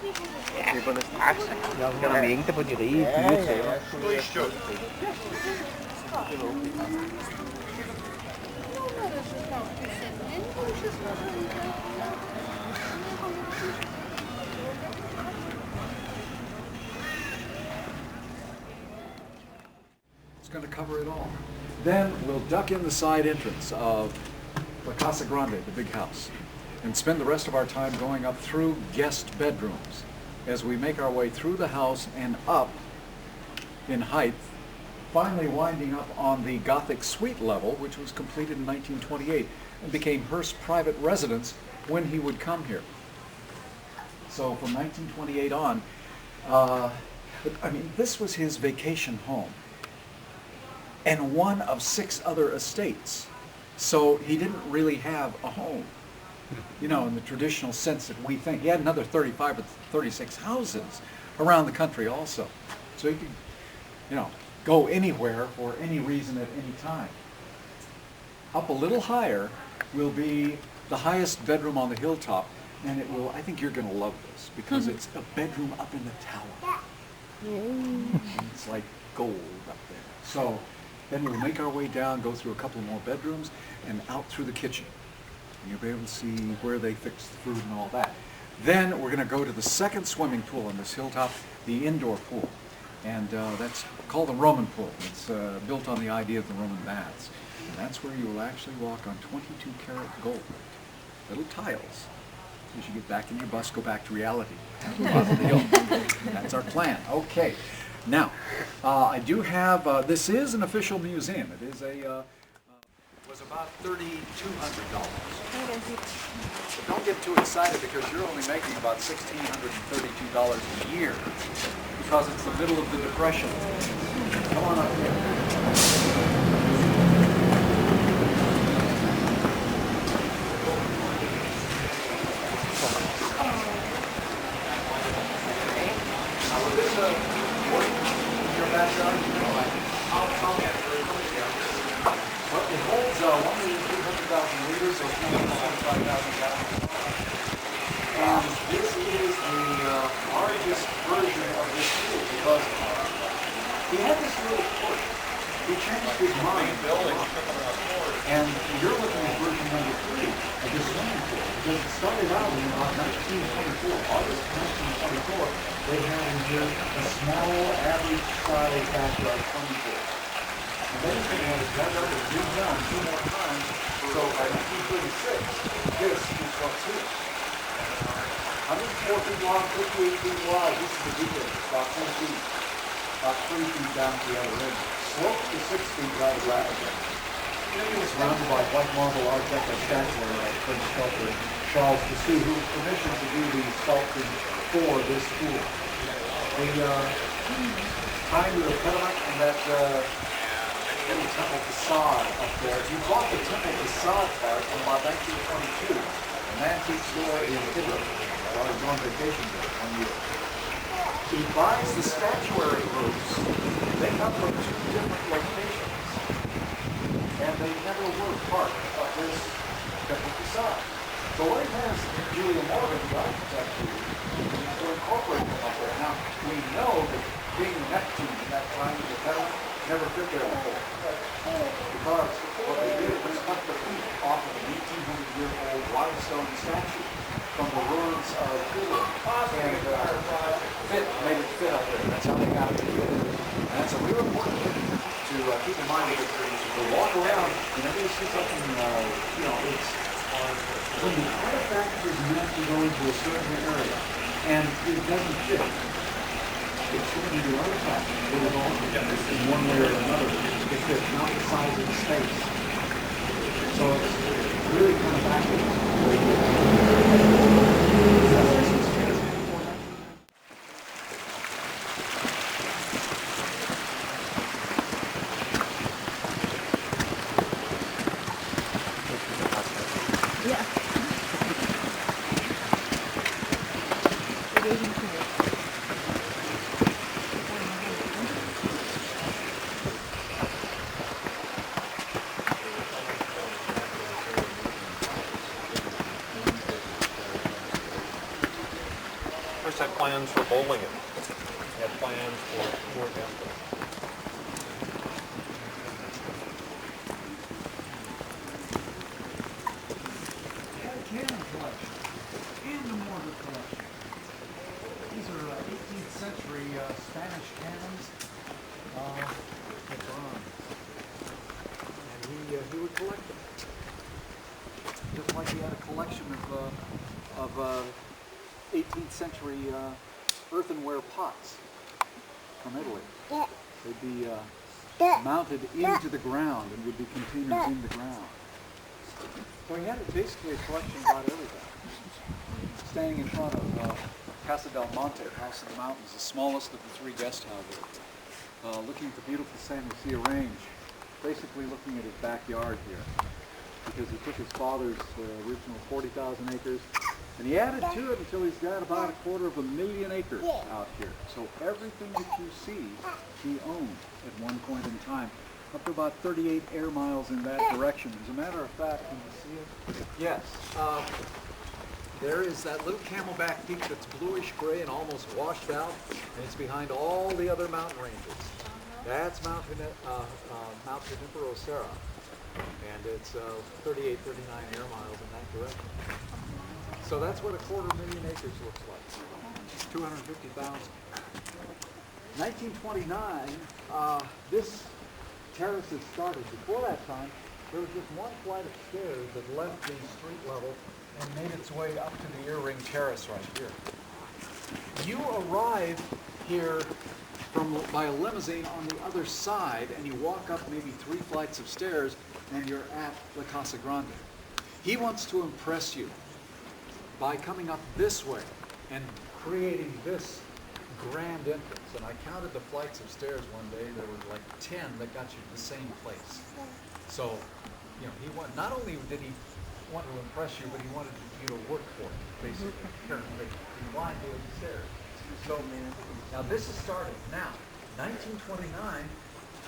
이번에 싹 그냥 맹태 보니까 이 비교체요. It's going to cover it all. Then we'll duck in the side entrance of La Casa Grande, the big house, and spend the rest of our time going up through guest bedrooms as we make our way through the house and up in height, finally winding up on the Gothic suite level, which was completed in 1928 and became Hearst's private residence when he would come here. So from 1928 on, I mean, this was his vacation home and one of 6 other estates. So he didn't really have a home, you know, in the traditional sense that we think. He had another 35 or 36 houses around the country also. So he could, you know, go anywhere for any reason at any time. Up a little higher will be the highest bedroom on the hilltop, and it will, I think you're going to love this, because it's a bedroom up in the tower. It's like gold up there. So then we'll make our way down, go through a couple more bedrooms, and out through the kitchen. And you'll be able to see where they fix the food and all that. Then we're going to go to the second swimming pool on this hilltop, the indoor pool. And that's called the Roman pool. It's built on the idea of the Roman baths. And that's where you will actually walk on 22-karat gold, little tiles. As you get back in your bus, go back to reality. That's our plan. Okay. Now, I do have, this is an official museum. It is a, was about $3,200. So don't get too excited, because you're only making about $1,632 a year, because it's the middle of the Depression. Come on up here. Well, it holds 1,300,000 liters, so it's more than 25,000 gallons. And this is the largest version of this pool, because he had this little push. He changed his mind, and you're looking at version number 3 of this swimming pool, because it started out in about 1924, August 1924. They had in here a small, average-sized backyard swimming pool. And then it was dug up and redone 2 more times, so by 1936, this is what's here. 104 feet long, 58 feet wide. This is the deep end, about 10 feet, about 3 feet down to the other end. Sloped to 6 feet right of rapidly. It's surrounded by white marble Art Deco statuary by French sculptor Charles Dessous, who was commissioned to do the sculpting for this pool. The kind of the pediment and that little temple facade up there. He bought the temple facade part in about 1922, an antique store in Italy, while he was on vacation there 1 year. He buys the statuary groups. They come from 2 different locations, and they never were part of this temple facade. So what he has Julia Morgan, the architect, to incorporate them up there. Now, we know that being Neptune in that time of the pediment never fit there before. Because what they did was cut the feet off of an 1,800-year-old limestone statue from the ruins of Tula, and made it fit up there. That's how they got it to fit. And that's a real important thing to keep in mind. To walk around, whenever you see something, you know, it's when the artifact is meant to go into a certain area, and it doesn't fit. It's going to be the artifact that will go in one way or another. It fits, not the size of the space. So it's really kind of Hearst had plans for bowling it. He had plans for Denver. Cannon collection and the mortar collection. These are 18th century Spanish cannons. And he would collect them. Just like he had a collection of 18th century earthenware pots from Italy. They'd be mounted into the ground and would be containers in the ground. So he had basically a collection about everything. Staying in front of Casa del Monte, House of the Mountains, the smallest of the three guest houses, looking at the beautiful San Lucia Range, basically looking at his backyard here, because he took his father's original 40,000 acres, and he added to it until he's got about 250,000 acres out here. So everything that you see, he owned at one point in time. Up to about 38 air miles in that direction. As a matter of fact, can you see it? Yes. There is that little Camelback Peak that's bluish gray and almost washed out, and it's behind all the other mountain ranges. That's Mount Junipero Serra, and it's 38, 39 air miles in that direction. So that's what 250,000 acres looks like. 250,000. 1929, this terrace had started. Before that time, there was just one flight of stairs that left the street level and made its way up to the ear ring terrace right here. You arrive here by a limousine on the other side, and you walk up maybe 3 flights of stairs, and you're at La Casa Grande. He wants to impress you by coming up this way and creating this grand entrance. And I counted the flights of stairs one day. There were like 10 that got you to the same place. So, you know, not only did he want to impress you, but he wanted you to work for it, basically. He wanted you upstairs. So now this is starting. Now, 1929,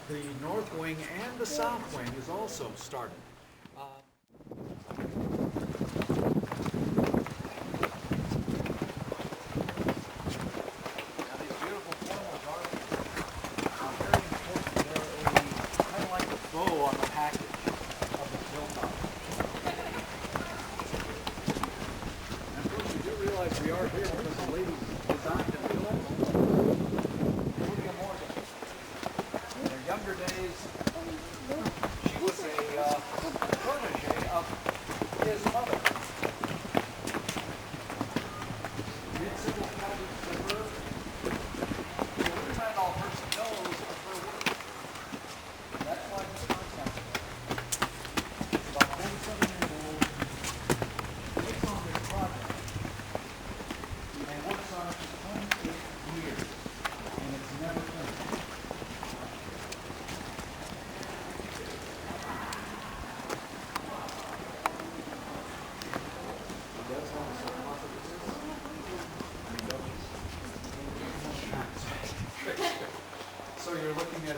the north wing and the south wing is also starting. We are here because the lady designed and built Julia Morgan. In her younger days, she was a protege of his mother. Mid-civil projects of her. The women all Hearst knows of her work. That's why this concept is about 47 years old. Takes on this project. And works on it for 28 years, and it's never finished. That's how the sarcophagus is. So you're looking at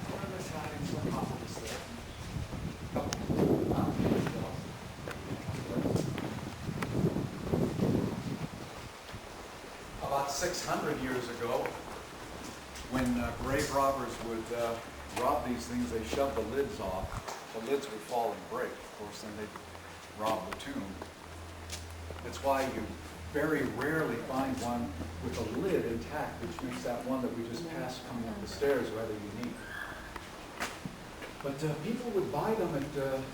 one of the Italian sarcophagus there. About 600 years ago, when grave robbers would rob these things, they shoved the lids off. The lids would fall and break. Of course, then they'd rob the tomb. That's why you very rarely find one with a lid intact, which makes that one that we just passed coming up the stairs rather unique. But people would buy them at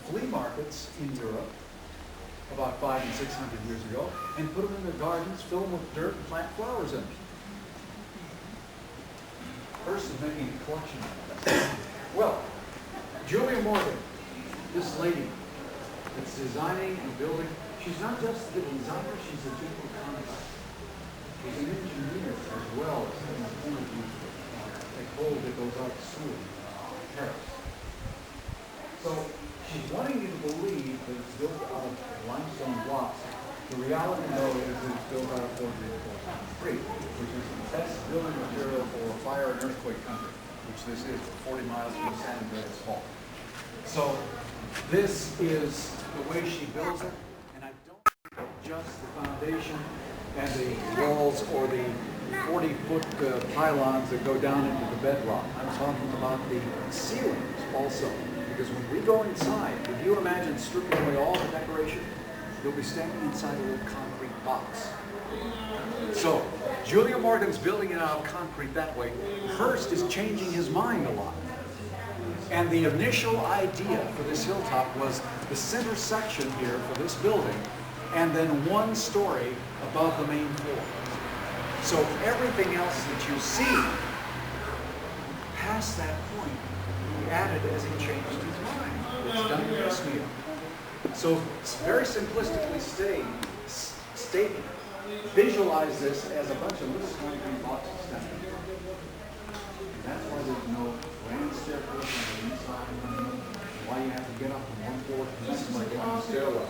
flea markets in Europe about 500 and 600 years ago, and put them in their gardens, fill them with dirt, and plant flowers in them. Hearst is making a collection of them. Well, Julia Morgan, this lady that's designing and building, she's not just the designer, she's a general contractor. She's an engineer as well as an energy hold that goes out to sea in Paris. So she's wanting you to believe that it's built out of limestone blocks. The reality, though, is that it's built out of concrete, which is the best building material for fire and earthquake country, which this is, 40 miles from San Andreas Fault. So this is the way she builds it, and I don't think just the foundation and the walls or the 40-foot pylons that go down into the bedrock. I'm talking about the ceilings also. Because when we go inside, if you imagine stripping away all the decoration, you'll be standing inside a little concrete box. So, Julia Morgan's building it out of concrete that way. Hearst is changing his mind a lot. And the initial idea for this hilltop was the center section here for this building, and then one story above the main floor. So everything else that you see past that point, he added as he changed his mind. It's done piecemeal. So very simplistically stating, visualize this as a bunch of little concrete boxes standing there. And that's why there's no grand staircase on the inside, why you have to get up from one floor to the next, like on the stairwell,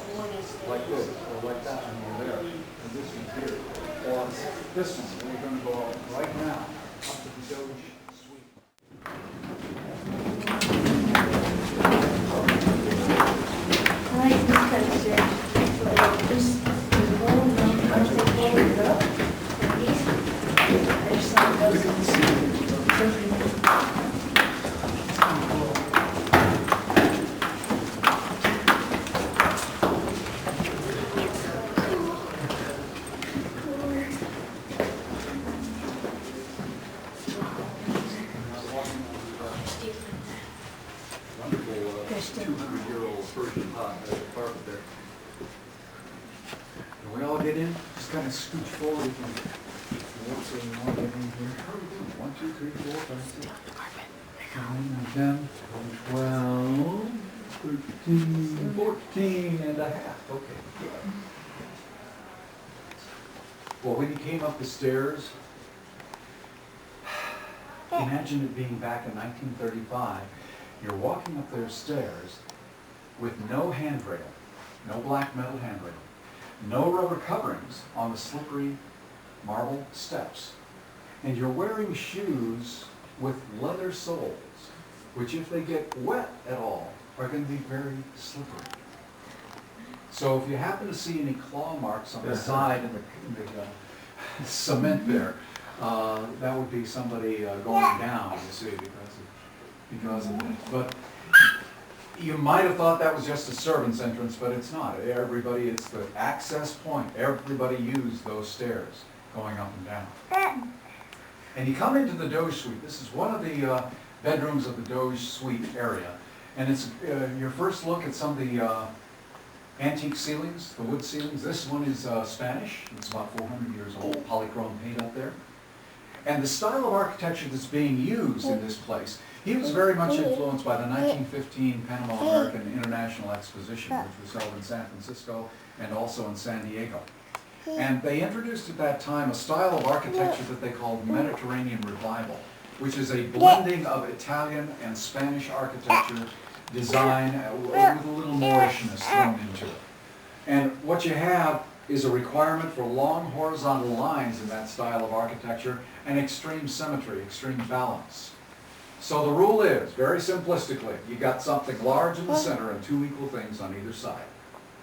like this, or like that one over there, and this one here, or this one, we're going to go right now up to the Doge suite. I like this kind of stairs. Just the whole room, as they fold up, like these. I just like those. Wonderful 200-year-old Persian carpet there. When we all get in, just kind of scooch forward if you want, so we all get in here. How are we doing? 1, 2, 3, 4, 5, 6, 9, 10, 12, 13, 14 and a half. Okay, good. Well, when you came up the stairs, imagine it being back in 1935. You're walking up their stairs with no handrail, no black metal handrail, no rubber coverings on the slippery marble steps, and you're wearing shoes with leather soles, which if they get wet at all, are going to be very slippery. So if you happen to see any claw marks on the side in the cement there, that would be somebody going down, you see, because of that. But you might have thought that was just a servant's entrance, but it's not. Everybody, it's the access point. Everybody used those stairs going up and down. And you come into the Doge suite. This is one of the bedrooms of the Doge suite area. And it's your first look at some of the antique ceilings, the wood ceilings. This one is Spanish. It's about 400 years old, polychrome paint up there. And the style of architecture that's being used in this place, he was very much influenced by the 1915 Panama American International Exposition, which was held in San Francisco and also in San Diego. And they introduced at that time a style of architecture that they called Mediterranean Revival, which is a blending of Italian and Spanish architecture design with a little Moorishness thrown into it. And what you have is a requirement for long horizontal lines in that style of architecture and extreme symmetry, extreme balance. So the rule is, very simplistically, you got something large in the center and two equal things on either side.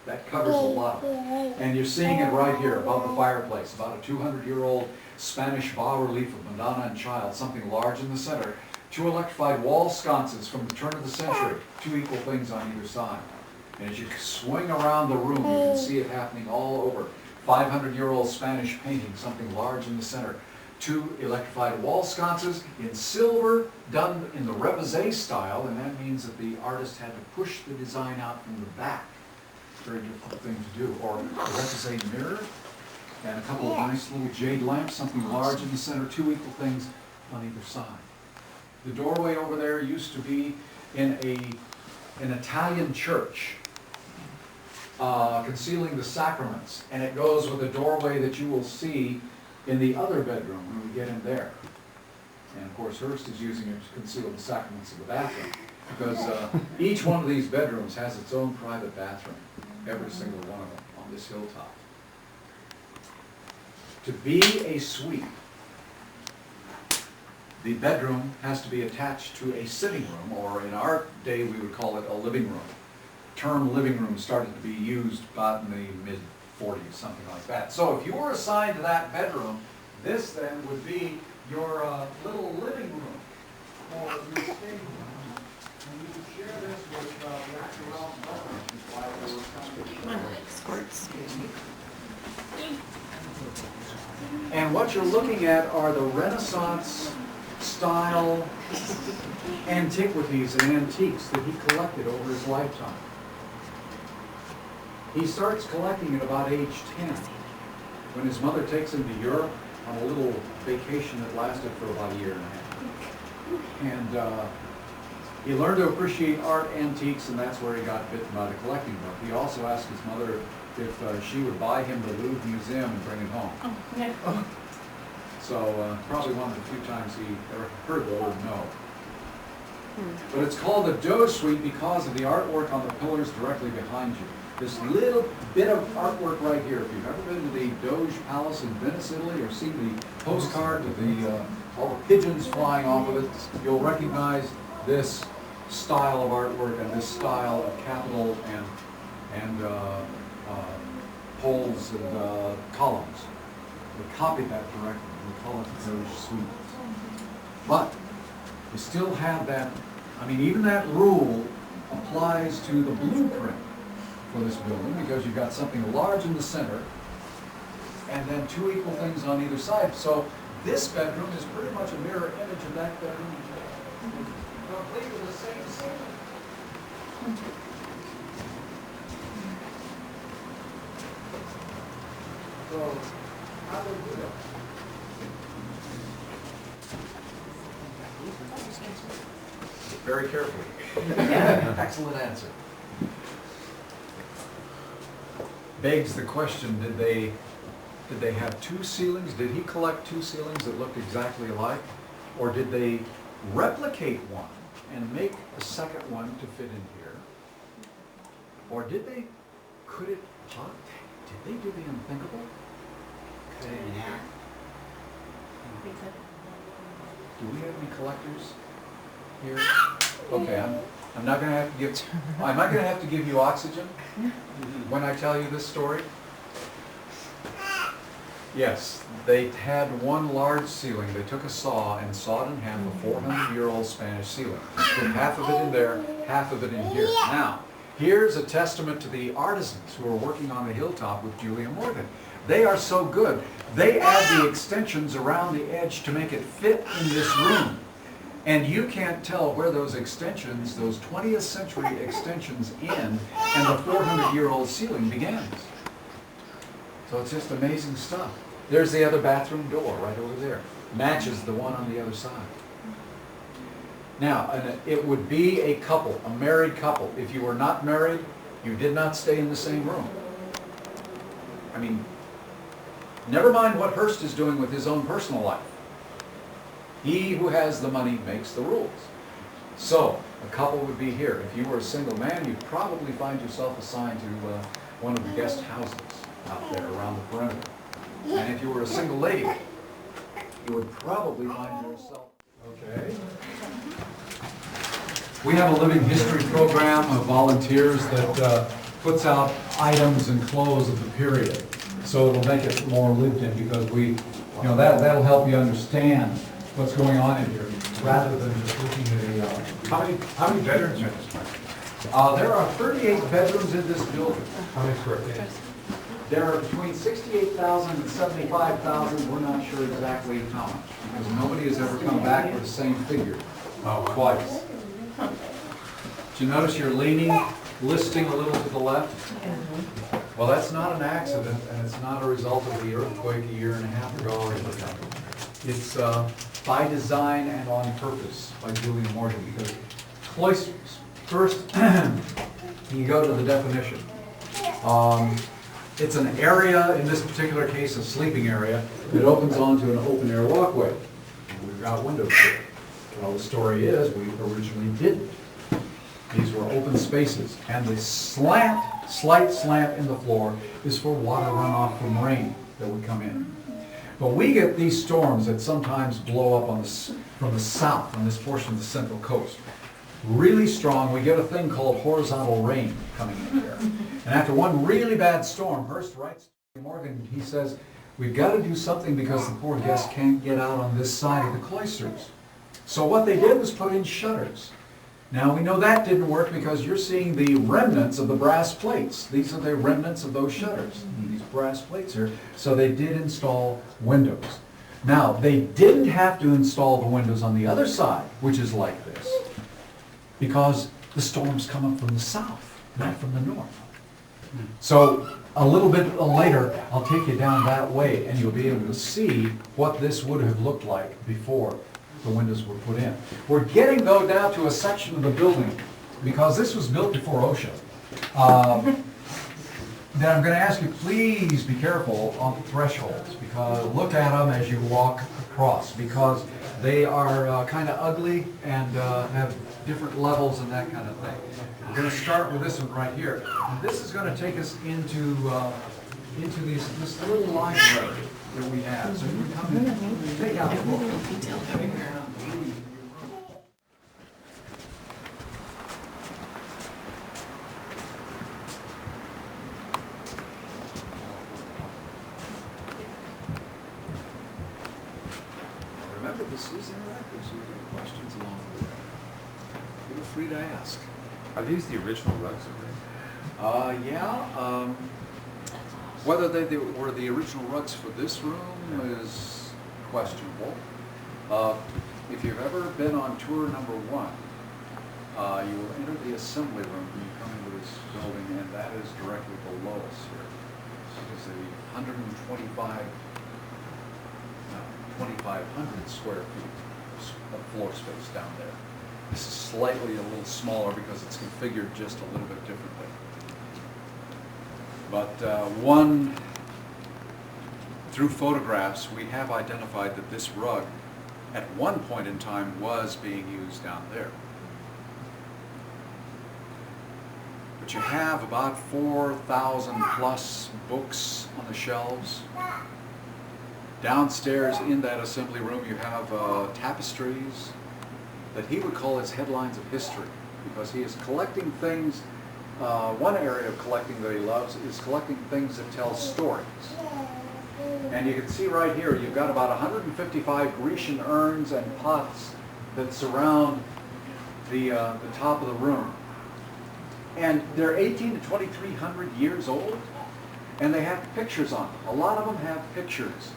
That covers a lot of it. And you're seeing it right here above the fireplace, about a 200-year-old Spanish bas-relief of Madonna and Child, something large in the center, two electrified wall sconces from the turn of the century, two equal things on either side. And as you swing around the room, you can see it happening all over. 500-year-old Spanish painting, something large in the center. Two electrified wall sconces in silver, done in the Revisé style, and that means that the artist had to push the design out from the back. Very difficult thing to do. Or a Revisé mirror, and a couple of nice little jade lamps, something large in the center, two equal things on either side. The doorway over there used to be in an Italian church, concealing the sacraments, and it goes with the doorway that you will see in the other bedroom when we get in there. And of course Hearst is using it to conceal the sacraments of the bathroom, because each one of these bedrooms has its own private bathroom, every single one of them on this hilltop. To be a suite, the bedroom has to be attached to a sitting room, or in our day we would call it a living room. The term living room started to be used about in the 40, something like that. So if you were assigned to that bedroom, this then would be your little living room or your staging room. And you could share this with Dr. Ralph Butler, which is why they were coming. And what you're looking at are the Renaissance style antiquities and antiques that he collected over his lifetime. He starts collecting at about age 10, when his mother takes him to Europe on a little vacation that lasted for about a year and a half. And he learned to appreciate art, antiques, and that's where he got bitten by the collecting bug. He also asked his mother if she would buy him the Louvre Museum and bring it home. Oh, yeah. So probably one of the few times he ever heard the word no. But it's called the Doge Suite because of the artwork on the pillars directly behind you. This little bit of artwork right here. If you've ever been to the Doge Palace in Venice, Italy, or seen the postcard with all the pigeons flying off of it, you'll recognize this style of artwork and this style of capital and poles and columns. We copied that directly. We call it the Doge Suite. But you still have that, I mean, even that rule applies to the blueprint for this building, because you've got something large in the center and then two equal things on either side. So this bedroom is pretty much a mirror image of that bedroom, complete with the same ceiling. So how do we do that? Very carefully. Excellent answer. Begs the question, did they have two ceilings? Did he collect two ceilings that looked exactly alike? Or did they replicate one and make a second one to fit in here? Or did they do the unthinkable? Do we have any collectors here? Okay, I'm not going to have to give. Am I going to have to give you oxygen when I tell you this story? Yes, they had one large ceiling. They took a saw and sawed in half a 400-year-old Spanish ceiling. Put half of it in there, half of it in here. Now, here's a testament to the artisans who are working on the hilltop with Julia Morgan. They are so good. They add the extensions around the edge to make it fit in this room. And you can't tell where those extensions, those 20th century extensions end and the 400-year-old ceiling begins. So it's just amazing stuff. There's the other bathroom door right over there. Matches the one on the other side. Now, it would be a couple, a married couple. If you were not married, you did not stay in the same room. I mean, never mind what Hearst is doing with his own personal life. He who has the money makes the rules. So, a couple would be here. If you were a single man, you'd probably find yourself assigned to one of the guest houses out there around the perimeter. And if you were a single lady, you would probably find yourself... Okay. We have a living history program of volunteers that puts out items and clothes of the period. So it'll make it more lived in, because that'll help you understand what's going on in here, rather than just looking at a... How many bedrooms are in this place? There are 38 bedrooms in this building. How many square feet? There are between 68,000 and 75,000. We're not sure exactly how much, because nobody has ever come back with the same figure twice. Did you notice you're listing a little to the left? Well, that's not an accident, and it's not a result of the earthquake a year and a half ago or anything. It's by design and on purpose by Julia Morgan, because cloisters, first, you go to the definition. It's an area, in this particular case, a sleeping area, that opens onto an open-air walkway. We've got windows here. Well, the story is we originally didn't. These were open spaces, and the slight slant in the floor is for water runoff from rain that would come in. But we get these storms that sometimes blow up from the south, on this portion of the Central Coast. really strong, we get a thing called horizontal rain coming in here. And after one really bad storm, Hearst writes to Morgan, he says, we've got to do something because the poor guests can't get out on this side of the cloisters. So what they did was put in shutters. Now we know that didn't work because you're seeing the remnants of the brass plates. These are the remnants of those shutters, these brass plates here. So they did install windows. Now, they didn't have to install the windows on the other side, which is like this, because the storms come up from the south, not from the north. So a little bit later, I'll take you down that way, and you'll be able to see what this would have looked like before the windows were put in. We're getting, though, down to a section of the building, because this was built before OSHA. Then I'm going to ask you, please be careful on the thresholds, because look at them as you walk across, because they are kind of ugly and have different levels and that kind of thing. We're going to start with this one right here. And this is going to take us into this little library that we have. So you can come in, take out a book. Remember, this is interactive, so you have questions along the way. Feel free to ask. Are these the original rugs? Yeah. Whether they were the original rugs for this room is questionable. If you've ever been on tour number 1, you will enter the assembly room when you come into this building, and that is directly below us here. This is a 2,500 square feet of floor space down there. This is slightly a little smaller because it's configured just a little bit differently. But through photographs, we have identified that this rug at one point in time was being used down there. But you have about 4,000 plus books on the shelves. Downstairs in that assembly room you have tapestries that he would call his headlines of history, because he is collecting things. One area of collecting that he loves is collecting things that tell stories. And you can see right here, you've got about 155 Grecian urns and pots that surround the top of the room. And they're 18 to 2,300 years old, and they have pictures on them. A lot of them have pictures.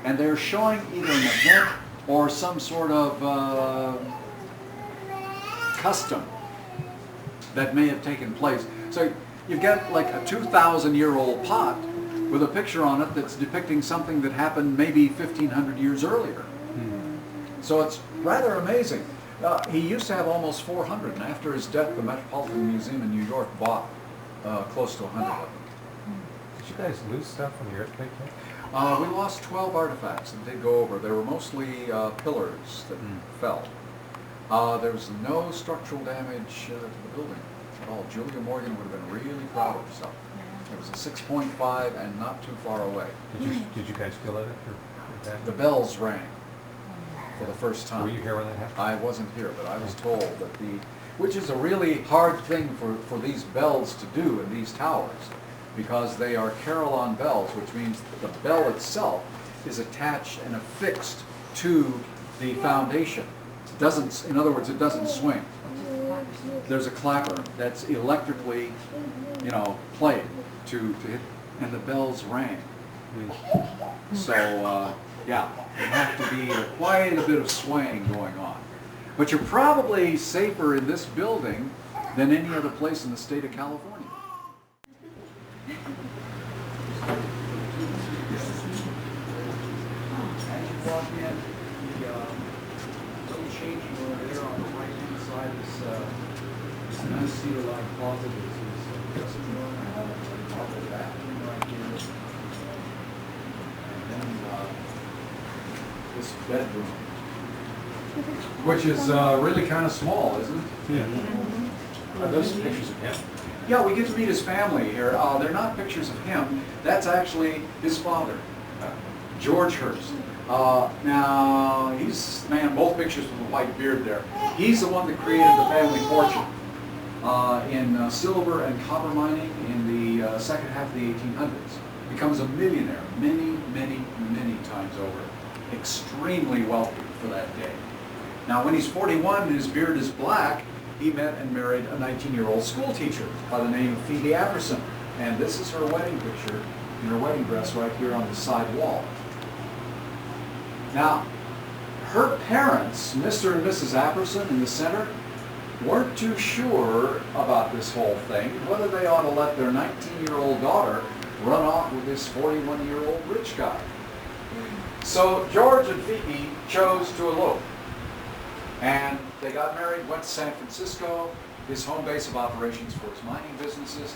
And they're showing either an event or some sort of custom that may have taken place. So you've got like a 2,000-year-old pot with a picture on it that's depicting something that happened maybe 1,500 years earlier. So it's rather amazing. He used to have almost 400, and after his death, the Metropolitan Museum in New York bought close to 100 of them. Did you guys lose stuff from the earthquake? We lost 12 artifacts that did go over. They were mostly pillars that fell. There was no structural damage to the building at all. Julia Morgan would have been really proud of herself. It was a 6.5 and not too far away. Did you guys feel it? Or The bells rang for the first time. Were you here when that happened? I wasn't here, but I was told that which is a really hard thing for these bells to do in these towers, because they are carillon bells, which means that the bell itself is attached and affixed to the foundation. It doesn't, in other words, it doesn't swing. There's a clapper that's electrically, played to hit, and the bells rang. So, yeah, there have to be quite a bit of swaying going on. But you're probably safer in this building than any other place in the state of California. As you walk in, the little changing room there on the right-hand side is an unseater-like closet. This is dressing room, and a bathroom right here. And then this bedroom, which is really kind of small, isn't it? Yeah. Are those pictures of him? Yeah, we get to meet his family here. They're not pictures of him. That's actually his father, George Hearst. Now, he's, man, both pictures with a white beard there. He's the one that created the family fortune in silver and copper mining in the second half of the 1800s. Becomes a millionaire many, many, many times over. Extremely wealthy for that day. Now, when he's 41 and his beard is black, he met and married a 19-year-old school teacher by the name of Phoebe Apperson. And this is her wedding picture in her wedding dress right here on the side wall. Now, her parents, Mr. and Mrs. Apperson in the center, weren't too sure about this whole thing, whether they ought to let their 19-year-old daughter run off with this 41-year-old rich guy. So George and Phoebe chose to elope. And they got married, went to San Francisco, his home base of operations for his mining businesses.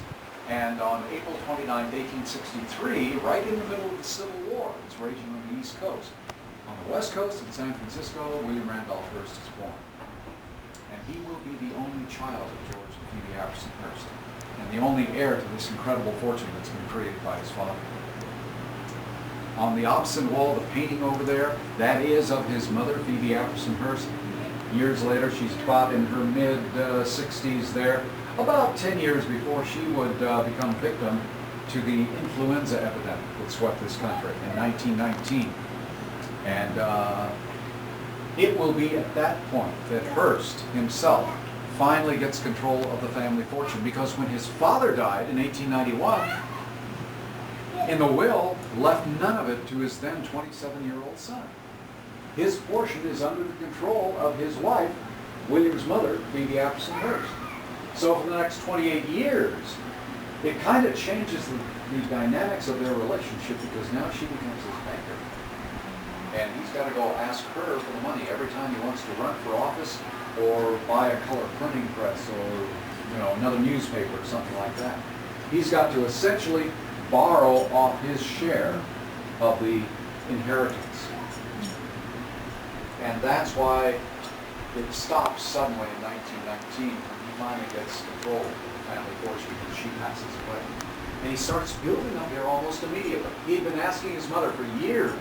And on April 29, 1863, right in the middle of the Civil War, it's raging on the East Coast. On the West Coast in San Francisco, William Randolph Hearst is born. And he will be the only child of George and Phoebe Apperson Hearst, and the only heir to this incredible fortune that's been created by his father. On the opposite wall, the painting over there, that is of his mother, Phoebe Apperson Hearst. Years later, she's about in her mid-60s there, about 10 years before she would become victim to the influenza epidemic that swept this country in 1919. And it will be at that point that Hearst himself finally gets control of the family fortune, because when his father died in 1891, in the will, left none of it to his then 27-year-old son. His portion is under the control of his wife, William's mother, Phoebe Apperson Hearst. So for the next 28 years, it kind of changes the dynamics of their relationship, because now she becomes his banker. And he's got to go ask her for the money every time he wants to run for office or buy a color printing press or another newspaper or something like that. He's got to essentially borrow off his share of the inheritance. And that's why it stops suddenly in 1919 when he finally gets control of the family fortune and she passes away. And he starts building up there almost immediately. He had been asking his mother for years,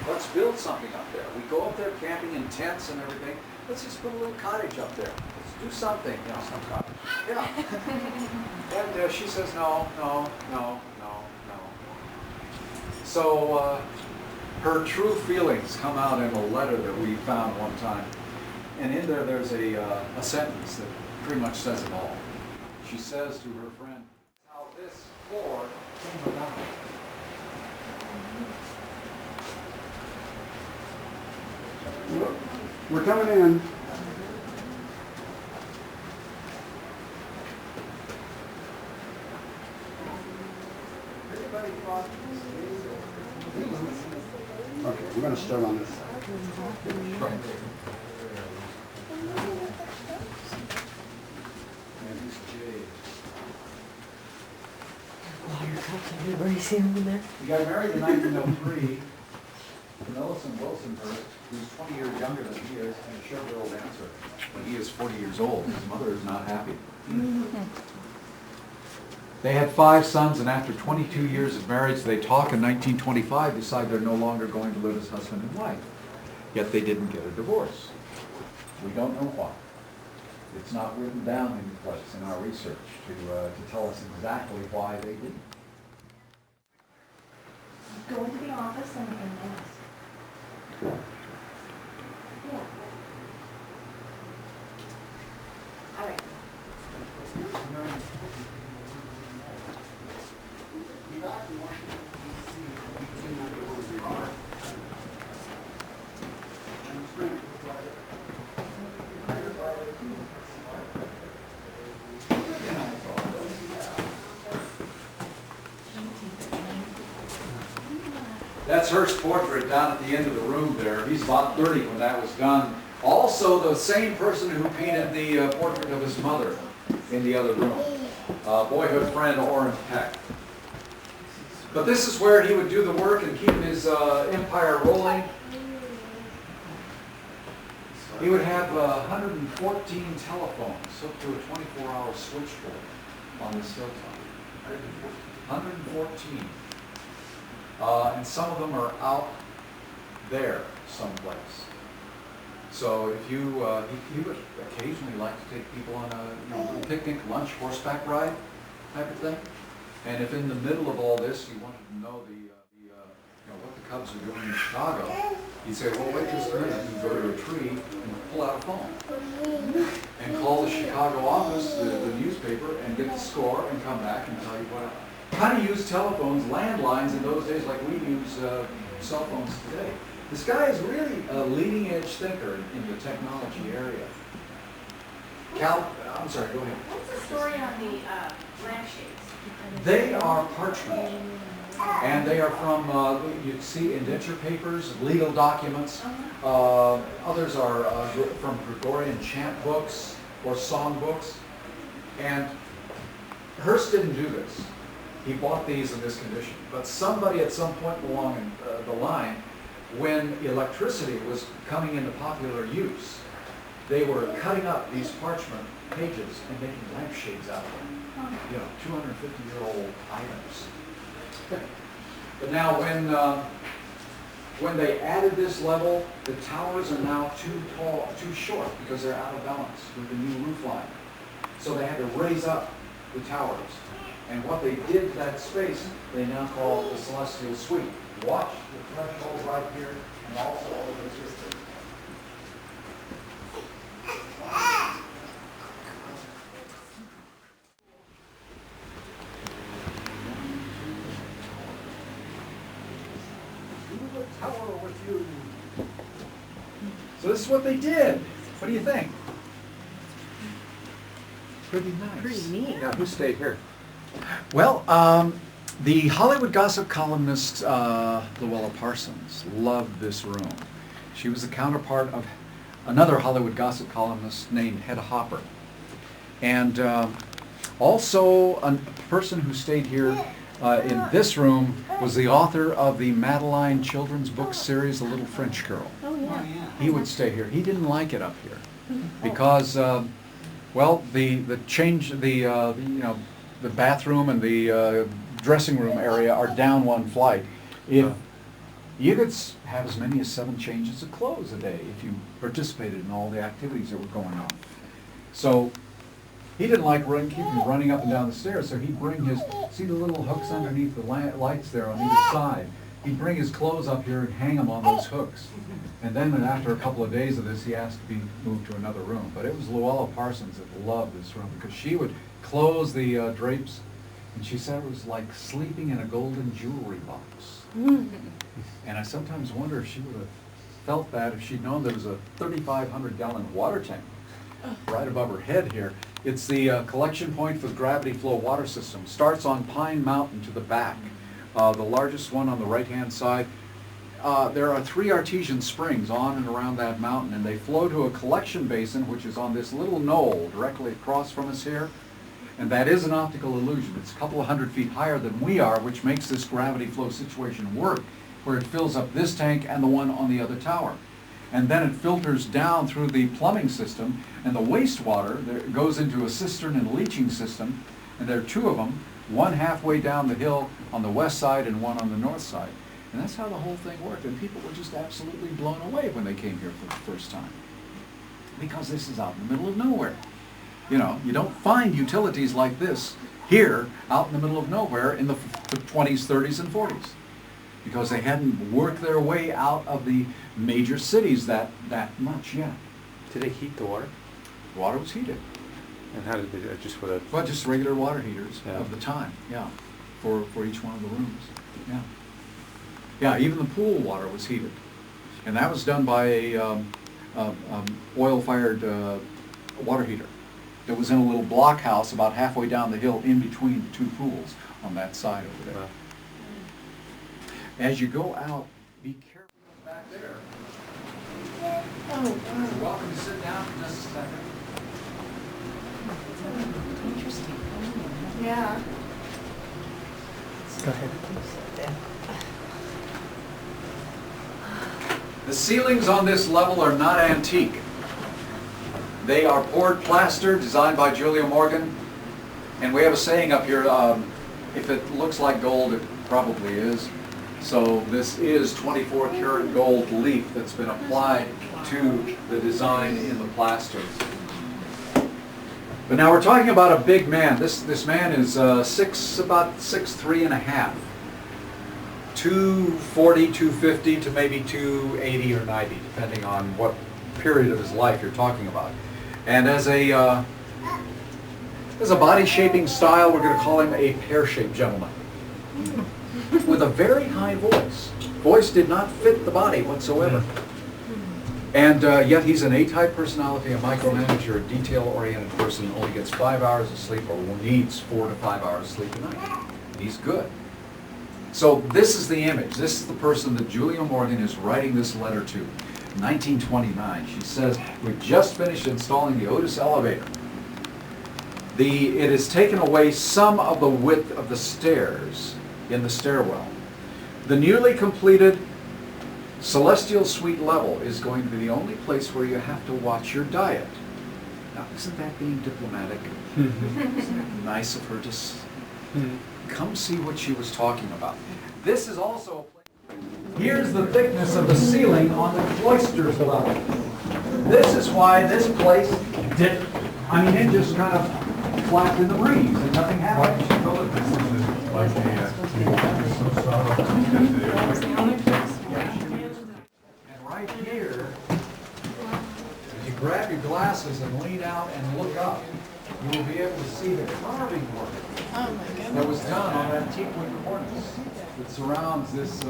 let's build something up there. We go up there camping in tents and everything. Let's just put a little cottage up there. Let's do something. Some cottage. Yeah. And she says, no. So her true feelings come out in a letter that we found one time. And in there, there's a sentence that pretty much says it all. She says to her friend, how this war came about. We're coming in. Okay, we're going to start on this. He got married in 1903 to Millicent Wilson Hearst, who's 20 years younger than he is, and a showgirl dancer. When he is 40 years old, his mother is not happy. They had 5 sons, and after 22 years of marriage, they talk in 1925, decide they're no longer going to live as husband and wife. Yet they didn't get a divorce. We don't know why. It's not written down any place in our research to tell us exactly why they didn't. Go into the office and ask. Yeah. All right. That's Hearst's portrait down at the end of the room there. He's about 30 when that was done. Also the same person who painted the portrait of his mother in the other room. Boyhood friend Orrin Peck. But this is where he would do the work and keep his empire rolling. He would have 114 telephones hooked to a 24-hour switchboard on this hilltop. 114. And some of them are out there someplace. So if you, he would occasionally like to take people on a picnic, lunch, horseback ride type of thing. And if in the middle of all this you wanted to know what the Cubs are doing in Chicago, he'd say, well, wait just a minute. He'd go to a tree and pull out a phone and call the Chicago office, the newspaper, and get the score and come back and tell you what. How to use telephones, landlines in those days like we use cell phones today. This guy is really a leading edge thinker in the technology area. I'm sorry, go ahead. What's the story on the lampshades? They are parchment, and they are from, you see indenture papers, legal documents. Others are from Gregorian chant books or song books. And Hearst didn't do this. He bought these in this condition. But somebody at some point along the line, when electricity was coming into popular use, they were cutting up these parchment pages and making lampshades out of them. 250-year-old items. But now when they added this level, the towers are now too short because they're out of balance with the new roof line. So they had to raise up the towers. And what they did to that space, they now call the Celestial Suite. Watch the threshold right here, and also over this here. Tower with you. So this is what they did. What do you think? Pretty nice. Pretty neat. Yeah, who stayed here? Well, the Hollywood gossip columnist Luella Parsons loved this room. She was the counterpart of another Hollywood gossip columnist named Hedda Hopper. And also a person who stayed here in this room was the author of the Madeline children's book series, The Little French Girl. Oh, yeah. He would stay here. He didn't like it up here because, well, the bathroom and the dressing room area are down one flight. If you could have as many as 7 changes of clothes a day if you participated in all the activities that were going on. So he didn't like keeping running up and down the stairs, so he'd bring his, see the little hooks underneath the lights there on either side? He'd bring his clothes up here and hang them on those hooks. And then after a couple of days of this, he asked to be moved to another room. But it was Luella Parsons that loved this room because she would close the drapes, and she said it was like sleeping in a golden jewelry box. And I sometimes wonder if she would have felt that if she'd known there was a 3,500-gallon water tank right above her head here. It's the collection point for the gravity flow water system. Starts on Pine Mountain to the back. The largest one on the right-hand side. There are 3 artesian springs on and around that mountain, and they flow to a collection basin which is on this little knoll directly across from us here. And that is an optical illusion. It's a couple of 100 feet higher than we are, which makes this gravity flow situation work, where it fills up this tank and the one on the other tower. And then it filters down through the plumbing system, and the wastewater there goes into a cistern and leaching system, and there are 2 of them, one halfway down the hill on the west side and one on the north side. And that's how the whole thing worked, and people were just absolutely blown away when they came here for the first time. Because this is out in the middle of nowhere. You know, you don't find utilities like this here out in the middle of nowhere in the 20s, 30s, and 40s. Because they hadn't worked their way out of the major cities that much yet. Did they heat the water? Water was heated. And how did they do it? Just with a... Well, just regular water heaters Yeah. of the time, yeah, for each one of the rooms, yeah. Yeah, even the pool water was heated. And that was done by a oil-fired water heater. It was in a little blockhouse about halfway down the hill in between the 2 pools on that side over there. Wow. As you go out, be careful back there. Oh, You're welcome to sit down for just a second. interesting. Yeah. Go ahead. The ceilings on this level are not antique. They are poured plaster designed by Julia Morgan. And we have a saying up here, if it looks like gold, it probably is. So this is 24 karat gold leaf that's been applied to the design in the plaster. But now we're talking about a big man. This man is about 6'3" and a half. 240, 250 to maybe 280 or 90, depending on what period of his life you're talking about. And as a body shaping style, we're going to call him a pear-shaped gentleman with a very high voice. Voice did not fit the body whatsoever. And yet he's an A-type personality, a micromanager, a detail-oriented person, only gets 5 hours of sleep or needs 4 to 5 hours of sleep a night. He's good. So this is the image. This is the person that Julia Morgan is writing this letter to. 1929. She says, we've just finished installing the Otis elevator. It has taken away some of the width of the stairs in the stairwell. The newly completed Celestial Suite level is going to be the only place where you have to watch your diet. Now, isn't that being diplomatic? Isn't it nice of her to come see what she was talking about? This is also a place. Here's the thickness of the ceiling on the cloisters level. This is why this place it just kind of flapped in the breeze and nothing happened. And right here, if you grab your glasses and lean out and look up, you will be able to see the carving work that was done on that teakwood cornice that surrounds this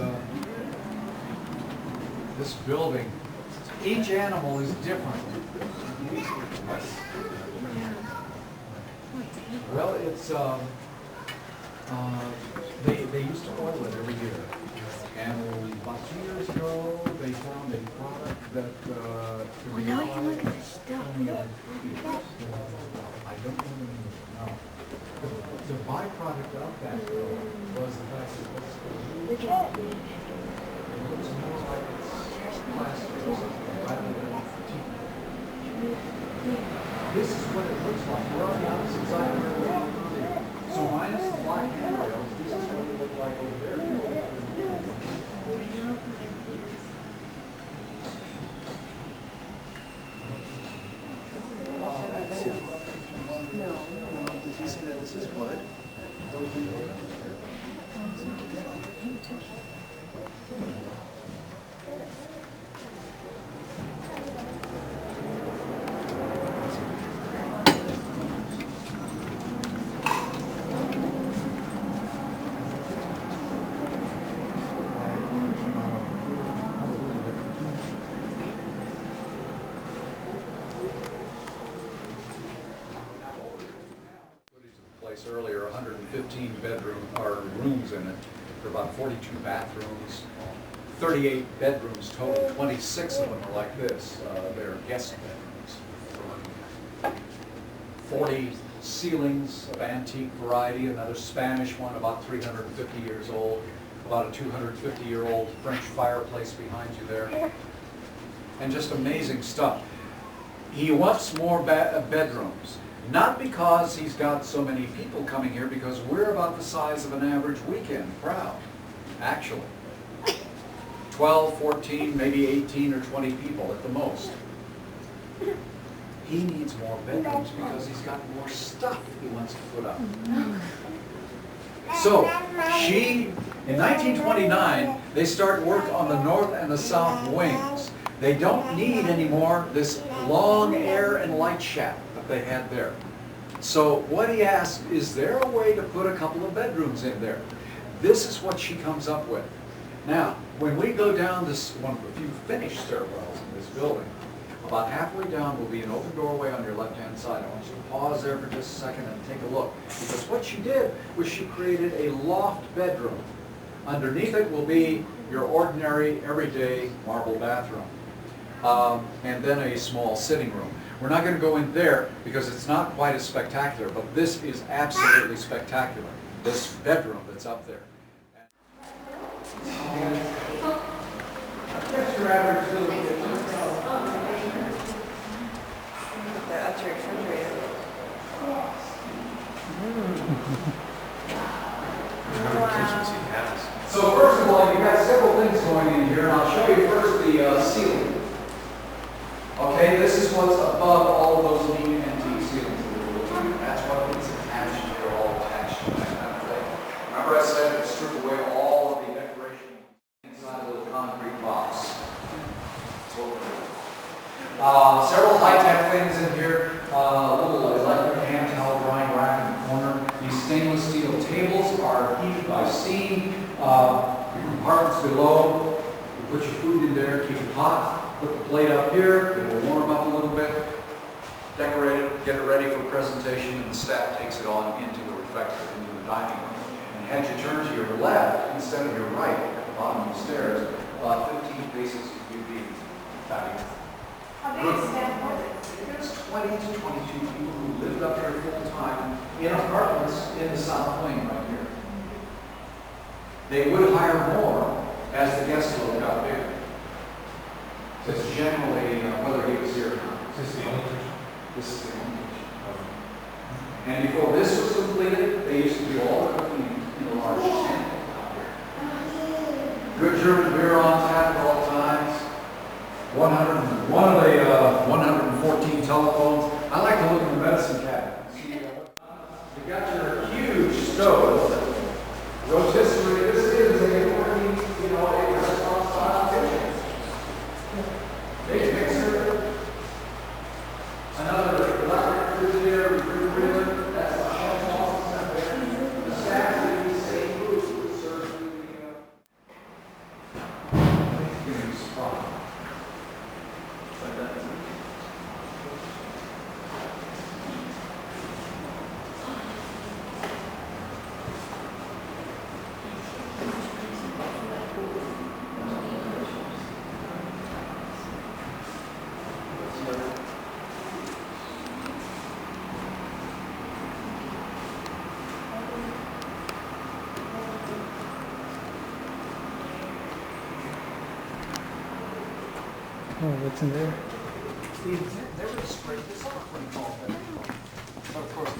this building. Each animal is different. Well, it's they used to oil it every year, and about 2 years ago they found a product that I don't know now. The byproduct of that was the fact that it looks more like it's plastic or something rather than teak. This is what it looks like. We're on the opposite side of the road. So minus the black handrails, this is what it looked like over there. Did you say that this is wood? Earlier, 115 rooms in it. There are about 42 bathrooms, 38 bedrooms total. 26 of them are like this. They're guest bedrooms. 40 ceilings of antique variety. Another Spanish one, about 350 years old. About a 250-year-old French fireplace behind you there. And just amazing stuff. He wants more bedrooms. Not because he's got so many people coming here, because we're about the size of an average weekend crowd, actually. 12, 14, maybe 18 or 20 people at the most. He needs more bedrooms because he's got more stuff he wants to put up. So, in 1929, they start work on the north and the south wings. They don't need anymore this long air and light shaft that they had there. So what he asked, is there a way to put a couple of bedrooms in there? This is what she comes up with. Now, when we go down this one of the few finished stairwells in this building, about halfway down will be an open doorway on your left-hand side. I want you to pause there for just a second and take a look. Because what she did was she created a loft bedroom. Underneath it will be your ordinary, everyday marble bathroom. And then a small sitting room. We're not going to go in there because it's not quite as spectacular, but this is absolutely spectacular, this bedroom that's up there. That's your average little kitchen. That's your refrigerator. How many kitchens he has? So first of all, you got show you first the ceiling. Okay, this is what's above all of those neat antique ceilings that we're looking at. That's what it's attached to. They're all attached to that kind of thing. Remember I said strip away all of the decoration inside a little concrete box. That's what we're doing. Several high-tech things in here. A little electric hand towel drying rack in the corner. These stainless steel tables are heated by steam. Compartments below. You put your food in there, keep it hot. Put the plate up here, it will warm up a little bit, decorate it, get it ready for presentation, and the staff takes it on into the refectory, into the dining room. And had you turn to your left instead of your right at the bottom of the stairs, about 15 paces you'd be patio. How big is staff was it? There's 20 to 22 people who lived up here full time in apartments in the South Wing right here. They would hire more as the guest load got bigger. It's generally whether he was here or not. Is this the only picture? This is the only picture. And before this was completed, they used to do all the cooking in a large tent out here. Good German beer on tap at all times. 114 telephones. I like to look in the medicine cabinet. You got your huge stove. Rotisserie. This is a working, a restaurant style kitchen. Big mixer, another electric refrigerator, refrigerator, that's the chef's office up there. The staff is the same group who serves the spot. Oh, what's in there? They were sprayed this off when you called them. But of course,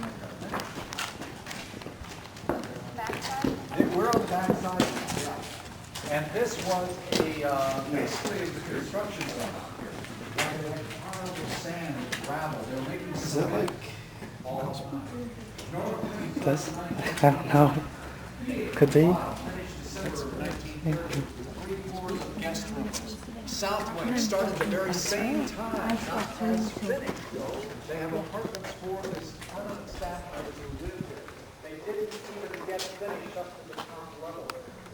we're on the back side. Yeah. And this was basically the construction zone out here. Where they had piles of sand and gravel. They were making cement all the time. This? I don't know. Could be. Guest rooms. South Wing started the very same time. They have apartments for this permanent staff members who live here. They didn't even get finished up to the top level.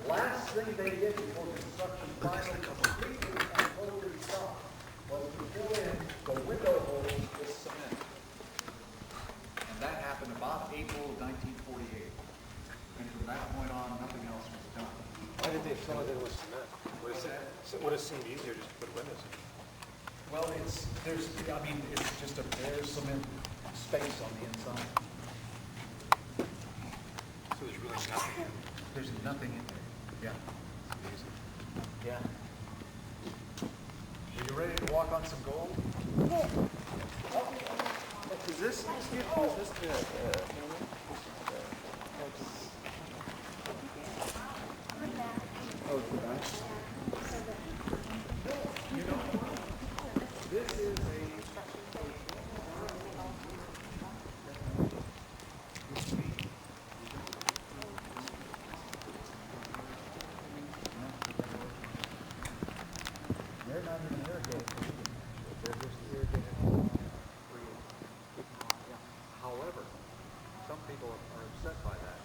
Last thing they did before construction finally completely and totally stopped was to fill in the window holes with cement. And that happened about April of 1948. And from that point on, nothing else was done. Why did they fill it in with cement? Would it seem easier just to put windows in? Well, it's just a bare cement space on the inside. So there's really nothing in it. There's nothing in there. Yeah. Yeah. Are you ready to walk on some gold? Is this They're not even irrigated. They're just irrigated. However, some people are upset by that.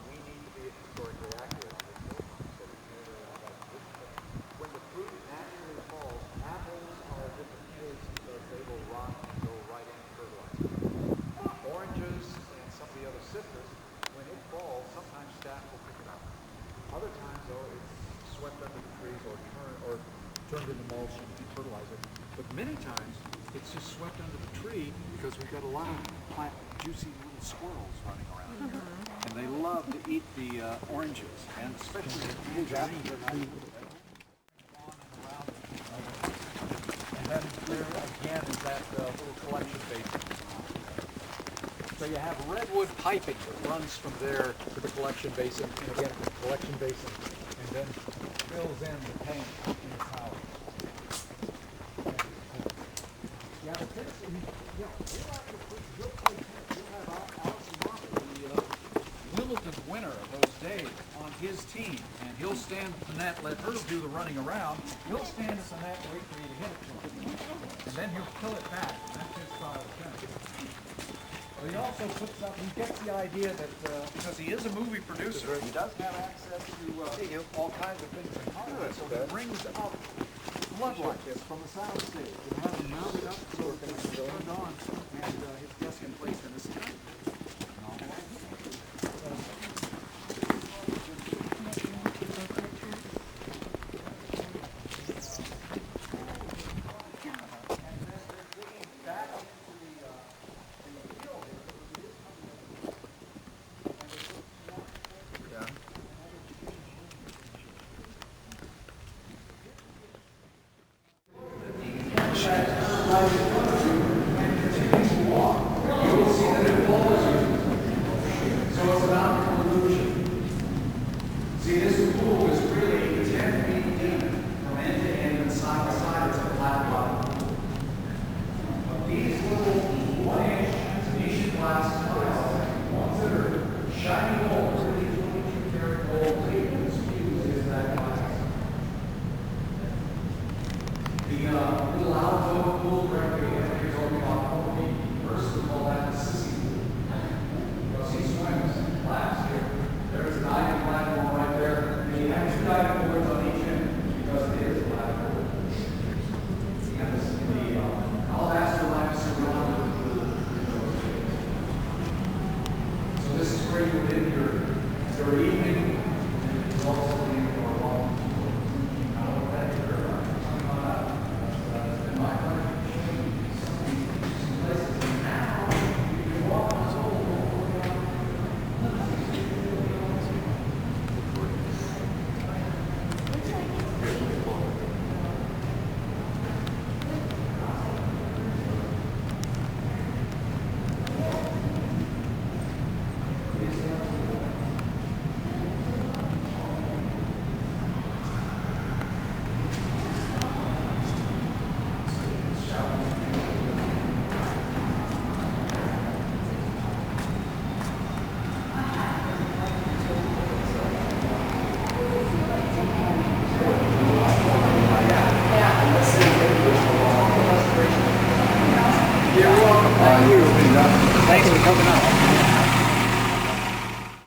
We need to be historically accurate on this building, so we know about this thing. When the fruit naturally falls, apples are a different case because they will rot and go right into fertilizer. Oranges and some of the other citrus, when it falls, sometimes staff will pick it up. Other times, though, it's swept under the trees or turned into mulch and fertilizer. But many times, it's just swept under the tree because we've got a lot of juicy little squirrels running around here. And they love to eat the oranges, and especially the huge apples. And then there again is that little collection basin. So you have redwood piping that runs from there to the collection basin, and again to the collection basin, and then fills in the tank in the tower. Yeah, but this, you know, he'll play tennis. He'll have Allison Moffat, the Wimbledon winner of those days, on his team, and he'll stand at the net, let her do the running around. He'll stand at the net, wait for you to hit it to him, and then he'll kill it back. That's his style of tennis. But he also puts up, he gets the idea that, because he is a movie producer, he does have access to all kinds of things in Hollywood, so he brings up floodlights from the sound stage and has them mounted up so it can be turned on, and his desk in place in the sky. The